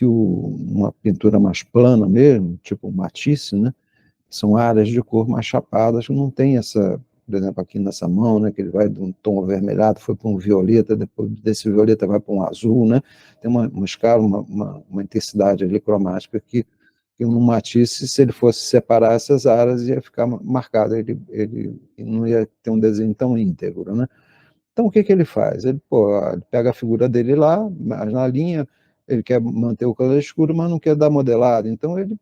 uma pintura mais plana mesmo, tipo Matisse, né? São áreas de cor mais chapadas, não tem essa, por exemplo, aqui nessa mão, né, que ele vai de um tom avermelhado, foi para um violeta, depois desse violeta vai para um azul, né? Tem uma escala, uma intensidade ali cromática que no Matisse, se ele fosse separar essas áreas, ia ficar marcado, ele não ia ter um desenho tão íntegro, né? Então, o que que ele faz? Ele pega a figura dele lá, mas na linha, ele quer manter o color escuro, mas não quer dar modelado. Então, ele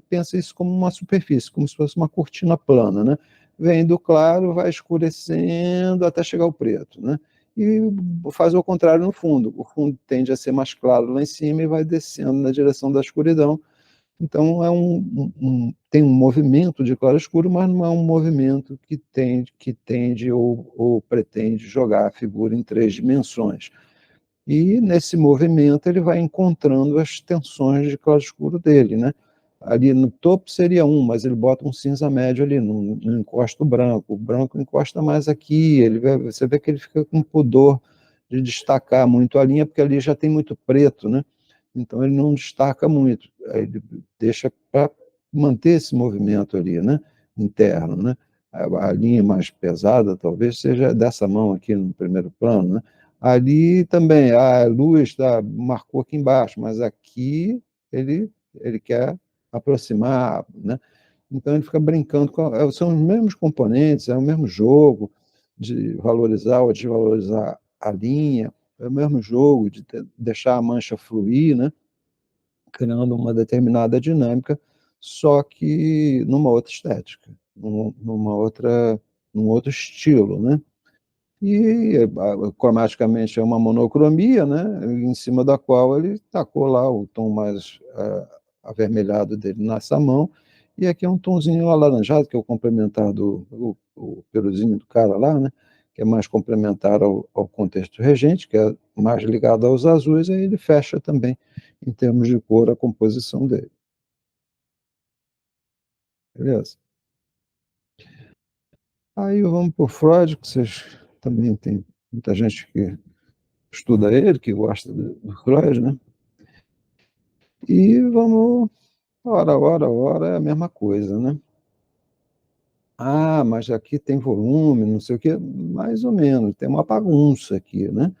pensa isso como uma superfície, como se fosse uma cortina plana, né? Vem do claro, vai escurecendo até chegar ao preto, né? E faz o contrário no fundo. O fundo tende a ser mais claro lá em cima e vai descendo na direção da escuridão. Então, tem um movimento de claro-escuro, mas não é um movimento que tende ou pretende jogar a figura em três dimensões. E nesse movimento ele vai encontrando as tensões de claro-escuro dele, né? Ali no topo seria um, mas ele bota um cinza médio ali, não encosta o branco encosta mais aqui, você vê que ele fica com pudor de destacar muito a linha, porque ali já tem muito preto, né? Então ele não destaca muito, aí ele deixa para manter esse movimento ali, né? Interno, né? A linha mais pesada talvez seja dessa mão aqui no primeiro plano, né? Ali também, a luz marcou aqui embaixo, mas aqui ele quer aproximar, né? Então ele fica brincando são os mesmos componentes, é o mesmo jogo de valorizar ou desvalorizar a linha, é o mesmo jogo de deixar a mancha fluir, né? Criando uma determinada dinâmica, só que numa outra estética, num outro estilo, né? E cromaticamente é uma monocromia, né? Em cima da qual ele tacou lá o tom mais avermelhado dele nessa mão, e aqui é um tomzinho alaranjado, que é o complementar o peruzinho do cara lá, né? Que é mais complementar ao contexto regente, que é mais ligado aos azuis, aí ele fecha também, em termos de cor, a composição dele. Beleza? Aí vamos por Freud, que vocês também tem muita gente que estuda ele, que gosta do Freud, né? E vamos, hora, é a mesma coisa, né? Ah, mas aqui tem volume, não sei o quê, mais ou menos, tem uma bagunça aqui, né?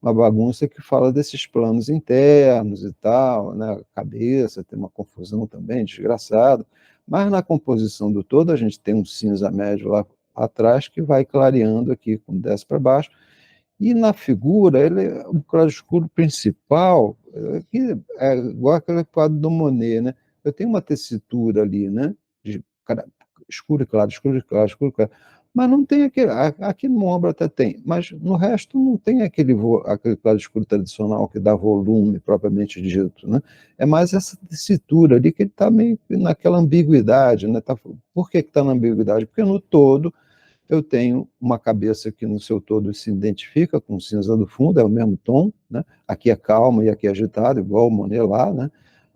Uma bagunça que fala desses planos internos e tal, né? A cabeça tem uma confusão também, desgraçado. Mas na composição do todo, a gente tem um cinza médio lá atrás que vai clareando aqui, quando desce para baixo. E na figura, ele, o claroscuro principal, que é igual aquele quadro do Monet, né? Eu tenho uma tessitura ali, né? De escuro e claro, escuro e claro, escuro e claro. Mas não tem aquele. Aqui no ombro até tem, mas no resto não tem aquele claro escuro tradicional que dá volume propriamente dito, né? É mais essa tessitura ali que ele está meio naquela ambiguidade, né? Por que está na ambiguidade? Porque no todo eu tenho uma cabeça que no seu todo se identifica com o cinza do fundo, é o mesmo tom, né? Aqui é calmo e aqui é agitado, igual o Monet lá, né?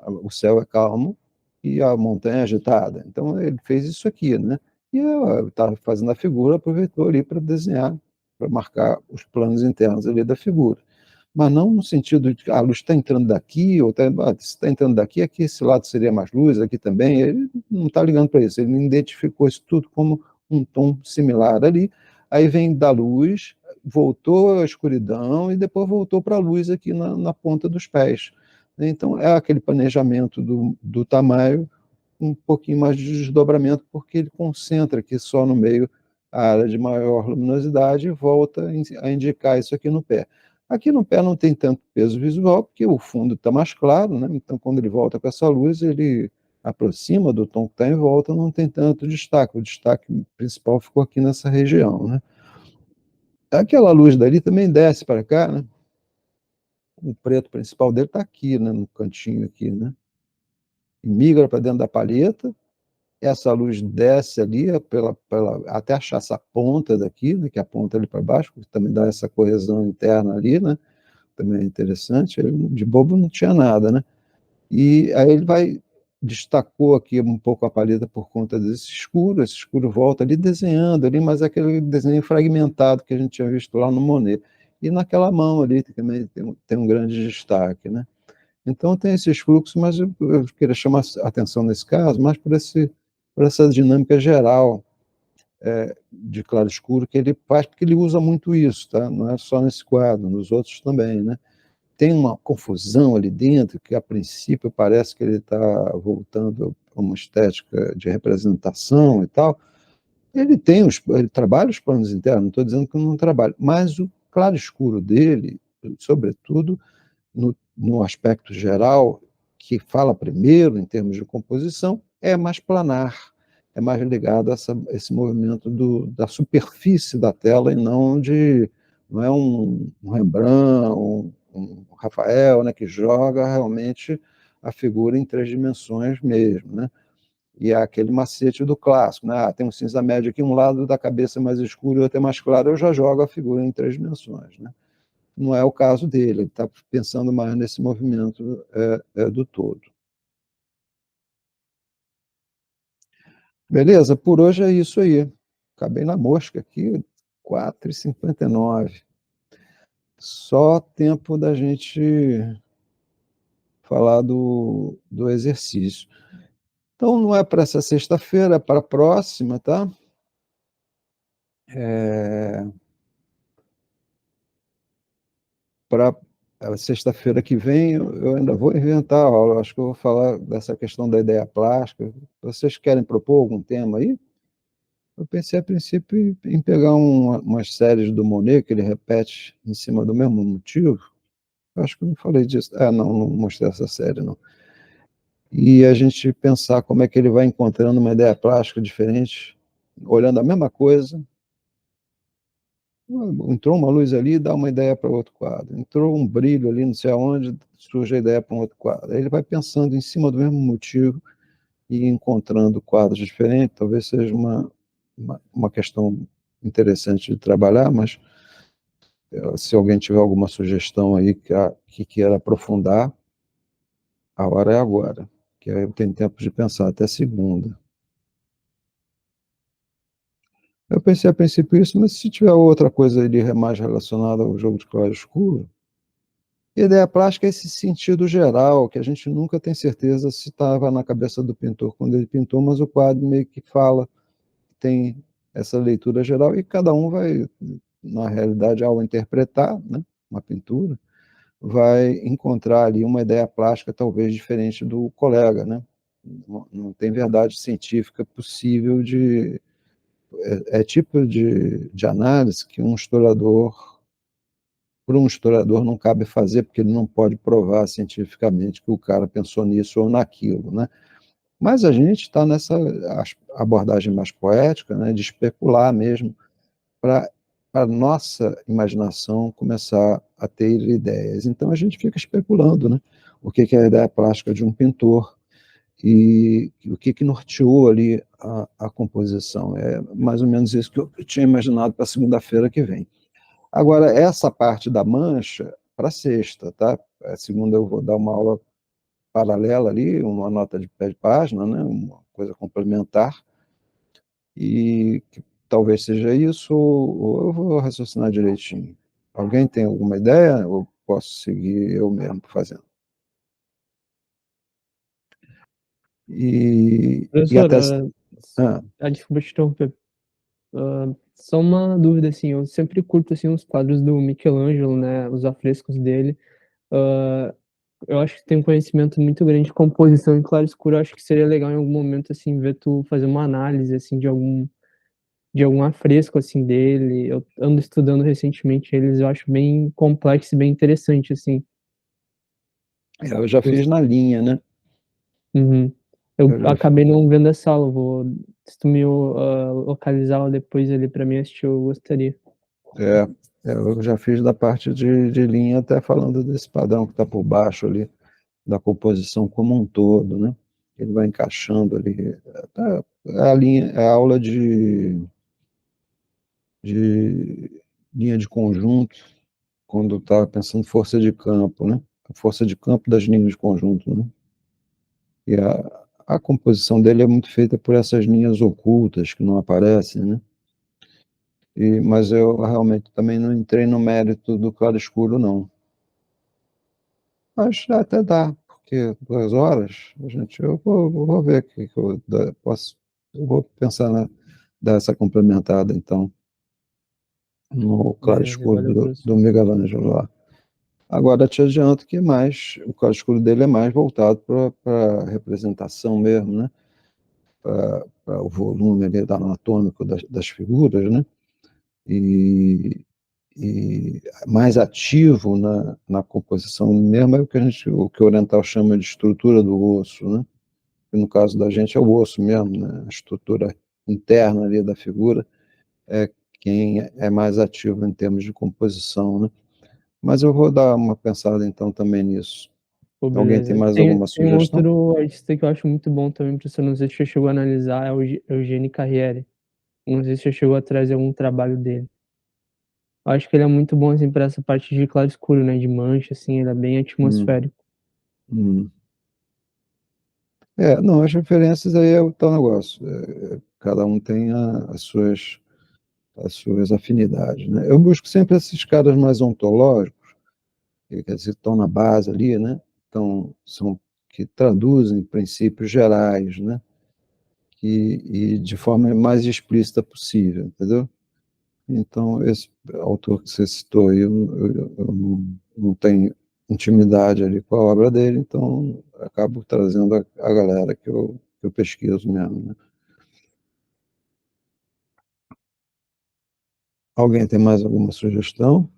O céu é calmo e a montanha é agitada. Então ele fez isso aqui, né? E eu estava fazendo a figura, aproveitou ali para desenhar, para marcar os planos internos ali da figura. Mas não no sentido de que a luz está entrando daqui, ou se está entrando daqui, aqui esse lado seria mais luz, aqui também. Ele não está ligando para isso, ele identificou isso tudo como um tom similar ali, aí vem da luz, voltou à escuridão e depois voltou para a luz aqui na ponta dos pés. Então, é aquele planejamento do tamanho, um pouquinho mais de desdobramento, porque ele concentra aqui só no meio a área de maior luminosidade e volta a indicar isso aqui no pé. Aqui no pé não tem tanto peso visual, porque o fundo está mais claro, né? Então, quando ele volta com essa luz, ele aproxima do tom que está em volta, não tem tanto destaque. O destaque principal ficou aqui nessa região, né? Aquela luz dali também desce para cá, né? O preto principal dele está aqui, né? No cantinho aqui, né? E migra para dentro da palheta, essa luz desce ali até achar essa ponta daqui, né? Que aponta ali para baixo, que também dá essa coesão interna ali, né? Também é interessante. De bobo não tinha nada, né? E aí ele destacou aqui um pouco a paleta por conta esse escuro volta ali desenhando ali, mas é aquele desenho fragmentado que a gente tinha visto lá no Monet. E naquela mão ali também tem um grande destaque, né? Então tem esses fluxos, mas eu queria chamar a atenção nesse caso, mais por essa dinâmica geral de claro-escuro que ele faz, porque ele usa muito isso, tá? Não é só nesse quadro, nos outros também, né? Tem uma confusão ali dentro, que a princípio parece que ele está voltando a uma estética de representação e tal. Ele trabalha os planos internos, não estou dizendo que não trabalha, mas o claro-escuro dele, sobretudo no aspecto geral, que fala primeiro em termos de composição, é mais planar, é mais ligado a esse movimento da superfície da tela e não é um Rembrandt, um Rafael, né, que joga realmente a figura em três dimensões mesmo, né? E é aquele macete do clássico, né? Tem um cinza médio aqui, um lado da cabeça mais escuro e outro é mais claro, eu já jogo a figura em três dimensões, né? Não é o caso dele, ele está pensando mais nesse movimento do todo. Beleza? Por hoje é isso aí. Acabei na mosca aqui, 4h59. Só tempo da gente falar do exercício. Então, não é para essa sexta-feira, é para a próxima, tá? É, para sexta-feira que vem eu ainda vou inventar a aula, acho que eu vou falar dessa questão da ideia plástica. Vocês querem propor algum tema aí? Eu pensei a princípio em pegar umas séries do Monet, que ele repete em cima do mesmo motivo. Eu acho que eu não falei disso. Não, não mostrei essa série, não. E a gente pensar como é que ele vai encontrando uma ideia plástica diferente, olhando a mesma coisa. Entrou uma luz ali, dá uma ideia para outro quadro. Entrou um brilho ali, não sei aonde, surge a ideia para um outro quadro. Aí ele vai pensando em cima do mesmo motivo e encontrando quadros diferentes. Talvez seja uma questão interessante de trabalhar, mas se alguém tiver alguma sugestão aí que queira aprofundar, a hora é agora, que aí eu tenho tempo de pensar até segunda. Eu pensei a princípio isso, mas se tiver outra coisa ali mais relacionada ao jogo de claro escuro, ideia plástica é esse sentido geral, que a gente nunca tem certeza se estava na cabeça do pintor quando ele pintou, mas o quadro meio que fala, tem essa leitura geral, e cada um vai, na realidade, ao interpretar, né, uma pintura, vai encontrar ali uma ideia plástica talvez diferente do colega, né? Não tem verdade científica possível é tipo de análise que por um historiador não cabe fazer, porque ele não pode provar cientificamente que o cara pensou nisso ou naquilo, né? Mas a gente está nessa abordagem mais poética, né, de especular mesmo, para a nossa imaginação começar a ter ideias. Então a gente fica especulando, né? O que é a ideia plástica de um pintor e o que norteou ali a composição. É mais ou menos isso que eu tinha imaginado para segunda-feira que vem. Agora, essa parte da mancha, para sexta, tá? A segunda eu vou dar uma aula paralela ali, uma nota de pé de página, né? Uma coisa complementar, e que talvez seja isso, ou eu vou raciocinar direitinho. Alguém tem alguma ideia? Ou posso seguir eu mesmo fazendo? E Professor, até. Ah, desculpa te interromper. Só uma dúvida, assim, eu sempre curto, assim, os quadros do Michelangelo, né, os afrescos dele. Ah, eu acho que tem um conhecimento muito grande de composição em claro escuro. Eu acho que seria legal em algum momento, assim, ver tu fazer uma análise, assim, de algum afresco, assim, dele. Eu ando estudando recentemente eles, eu acho bem complexo e bem interessante, assim. eu já Os fiz na linha, né? Uhum. Eu Eu já, acabei não vendo essa aula, se tu me, localizar ela depois ali pra mim assistir, eu gostaria. é, eu já fiz da parte de linha, até falando desse padrão que está por baixo ali, da composição como um todo, né? Ele vai encaixando ali. É a linha, é a aula de linha de conjunto, quando estava pensando força de campo, né? A força de campo das linhas de conjunto, né? E a composição dele é muito feita por essas linhas ocultas que não aparecem, né? Mas eu realmente também não entrei no mérito do claro escuro, não. Mas até dá, porque 2 horas, eu vou ver o que posso. Eu vou pensar dar essa complementada, então, no claro Beleza, escuro valeu, do professor. Miguel Ângelo lá. Agora, te adianto que mais, o claro escuro dele é mais voltado para a representação mesmo, né? Para o volume ali anatômico das figuras, né? E, e mais ativo na composição mesmo é o que o oriental chama de estrutura do osso, né? Que no caso da gente é o osso mesmo, né? A estrutura interna ali da figura é quem é mais ativo em termos de composição, né? Mas eu vou dar uma pensada então também nisso. Pô, Alguém tem beleza. mais Tem alguma tem um sugestão? outro artista que eu acho muito bom também, professor, não sei se você chegou a analisar, é o Eugênio Carriere. Não sei se você chegou a trazer algum trabalho dele. Eu acho que ele é muito bom, assim, pra essa parte de claro escuro, né, de mancha, assim, ele é bem Hum, atmosférico. hum. Não, as referências aí é o tal negócio. Cada um tem as suas afinidades, né? Eu busco sempre esses caras mais ontológicos, que quer dizer, estão na base ali, né? Que traduzem princípios gerais, né? E de forma mais explícita possível, entendeu? Então, esse autor que você citou aí, eu não tenho. intimidade ali com a obra dele, então acabo trazendo a galera que eu pesquiso mesmo, né? Alguém tem mais alguma sugestão?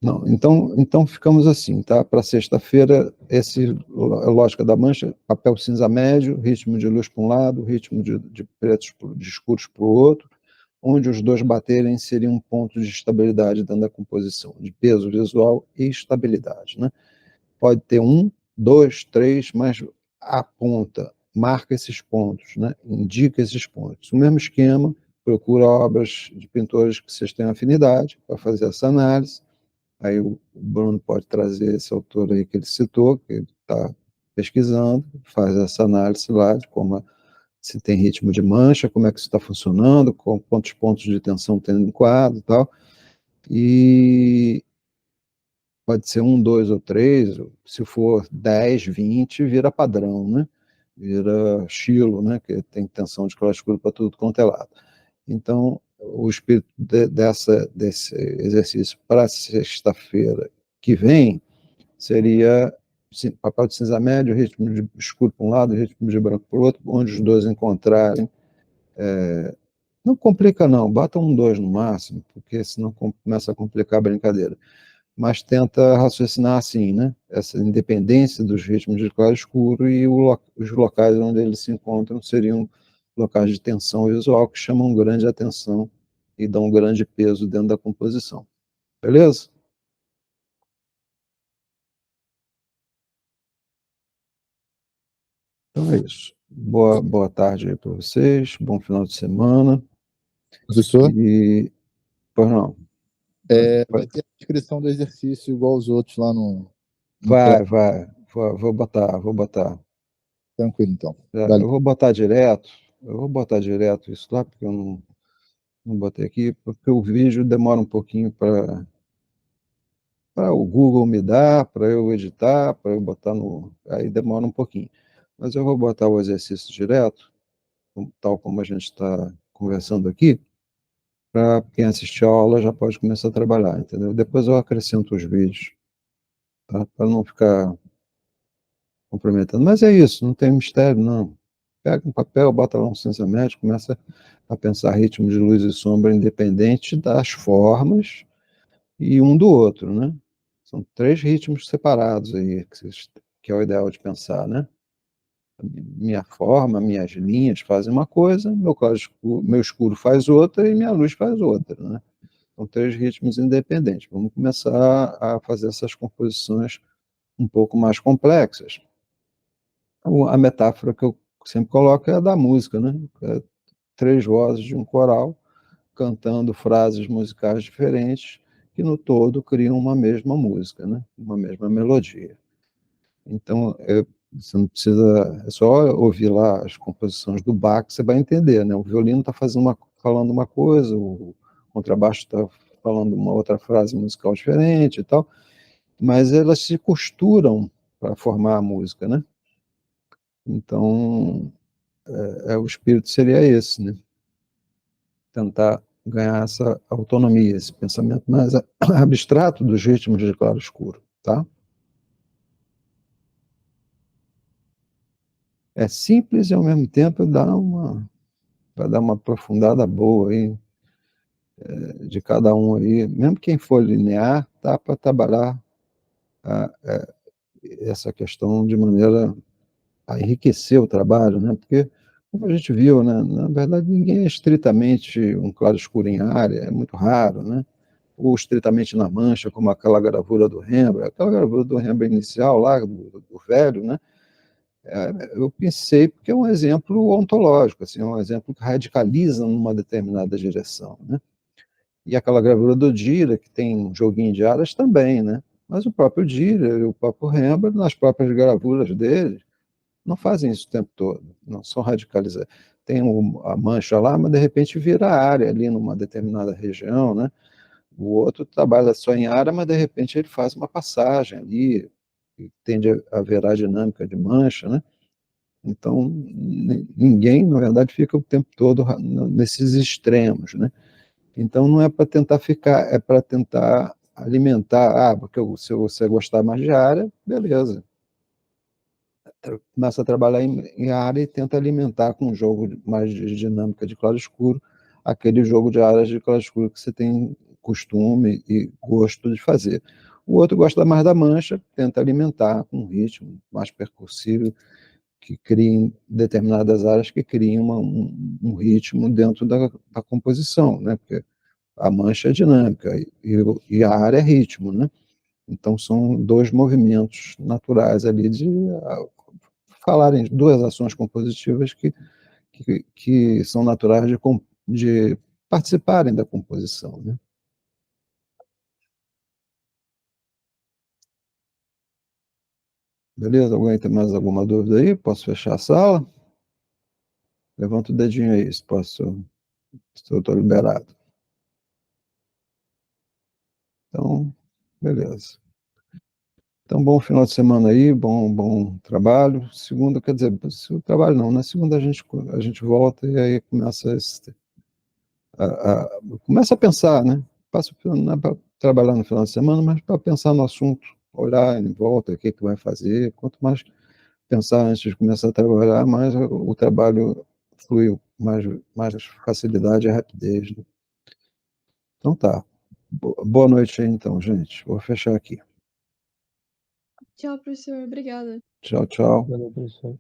Não, então ficamos assim, tá? Para sexta-feira, lógica da mancha, papel cinza médio, ritmo de luz para um lado, ritmo de pretos de escuros para o outro, onde os dois baterem seria um ponto de estabilidade dentro da composição, de peso visual e estabilidade, né? Pode ter um, dois, três, mas aponta, marca esses pontos, né? Indica esses pontos. O mesmo esquema, procura obras de pintores que vocês tenham afinidade para fazer essa análise. Aí o Bruno pode trazer esse autor aí que ele citou, que ele está pesquisando, faz essa análise lá de como se tem ritmo de mancha, como é que isso está funcionando, quantos pontos de tensão tem no quadro e tal. E pode ser um, dois ou três, se for 10, 20, vira padrão, né? Vira estilo, né? Que tem tensão de claro escuro para tudo quanto é lado. Então, o espírito desse exercício para sexta-feira que vem seria papel de cinza médio, ritmo de escuro para um lado, ritmo de branco para o outro, onde os dois encontrarem. Não complica não, bota um, dois no máximo, porque senão começa a complicar a brincadeira. Mas tenta raciocinar assim, né? Essa independência dos ritmos de claro e escuro e os locais onde eles se encontram seriam locais de tensão visual que chamam grande atenção e dão um grande peso dentro da composição. Beleza? Então é isso. Boa tarde aí para vocês, bom final de semana. Professor, E, pois não. vai ter a descrição do exercício igual os outros lá no Vai. plano. Vou botar. Tranquilo, então. Eu vou botar direto isso lá, porque eu não botei aqui, porque o vídeo demora um pouquinho para o Google me dar, para eu editar, para eu botar no. Aí demora um pouquinho. Mas eu vou botar o exercício direto, tal como a gente está conversando aqui, para quem assistir a aula já pode começar a trabalhar, entendeu? Depois eu acrescento os vídeos, tá? Para não ficar comprometendo. Mas é isso, não tem mistério, não. Pega um papel, bota lá um ciência médica, começa a pensar ritmo de luz e sombra independente das formas e um do outro, né? São três ritmos separados aí, que é o ideal de pensar, né? Minha forma, minhas linhas fazem uma coisa, meu escuro faz outra e minha luz faz outra, né? São três ritmos independentes. Vamos começar a fazer essas composições um pouco mais complexas. A metáfora que eu sempre coloco é a da música, né? É três vozes de um coral cantando frases musicais diferentes que no todo criam uma mesma música, né? Uma mesma melodia. Então, você não precisa, é só ouvir lá as composições do Bach, você vai entender, né? O violino está falando uma coisa, o contrabaixo está falando uma outra frase musical diferente e tal, mas elas se costuram para formar a música, né? Então, o espírito seria esse, né? Tentar ganhar essa autonomia, esse pensamento mais abstrato dos ritmos de claro escuro, tá? É simples e ao mesmo tempo vai dar uma aprofundada boa aí de cada um aí, mesmo quem for linear, dá para trabalhar essa questão de maneira a enriquecer o trabalho, né? Porque como a gente viu, né, na verdade ninguém é estritamente um claro escuro em área, é muito raro, né? Ou estritamente na mancha, como aquela gravura do Rembrandt. Aquela gravura do Rembrandt inicial lá, do velho, né? Eu pensei porque é um exemplo ontológico, assim, é um exemplo que radicaliza numa determinada direção, né? E aquela gravura do Dürer, que tem um joguinho de áreas também, né? Mas o próprio Dürer e o próprio Rembrandt, nas próprias gravuras dele, não fazem isso o tempo todo, não são radicalizados. Tem a mancha lá, mas de repente vira área ali numa determinada região, né? O outro trabalha só em área, mas de repente ele faz uma passagem ali, e tende a haver a dinâmica de mancha, né? Então, ninguém, na verdade, fica o tempo todo nesses extremos, né? Então, não é para tentar ficar, é para tentar alimentar, porque se você gostar mais de área, beleza. Começa a trabalhar em área e tenta alimentar com um jogo mais de dinâmica de claro escuro, aquele jogo de áreas de claro escuro que você tem costume e gosto de fazer. O outro gosta mais da mancha, tenta alimentar com um ritmo mais percussivo, que criem determinadas áreas que criem um ritmo dentro da composição, né? Porque a mancha é dinâmica e a área é ritmo, né? Então são dois movimentos naturais ali de falarem duas ações compositivas que são naturais de participarem da composição, né? Beleza? Alguém tem mais alguma dúvida aí? Posso fechar a sala? Levanta o dedinho aí, se eu estou liberado. Então, beleza. Então, bom final de semana aí, bom trabalho. Segunda, quer dizer, se o trabalho não, na segunda a gente volta e aí começa a pensar, né? Não é para trabalhar no final de semana, mas para pensar no assunto, olhar em volta, o que que vai fazer. Quanto mais pensar antes de começar a trabalhar, mais o trabalho flui mais facilidade e rapidez, né? Então tá. Boa noite aí, então, gente. Vou fechar aqui. Tchau, professor. Obrigada. Tchau, tchau. Valeu, professor.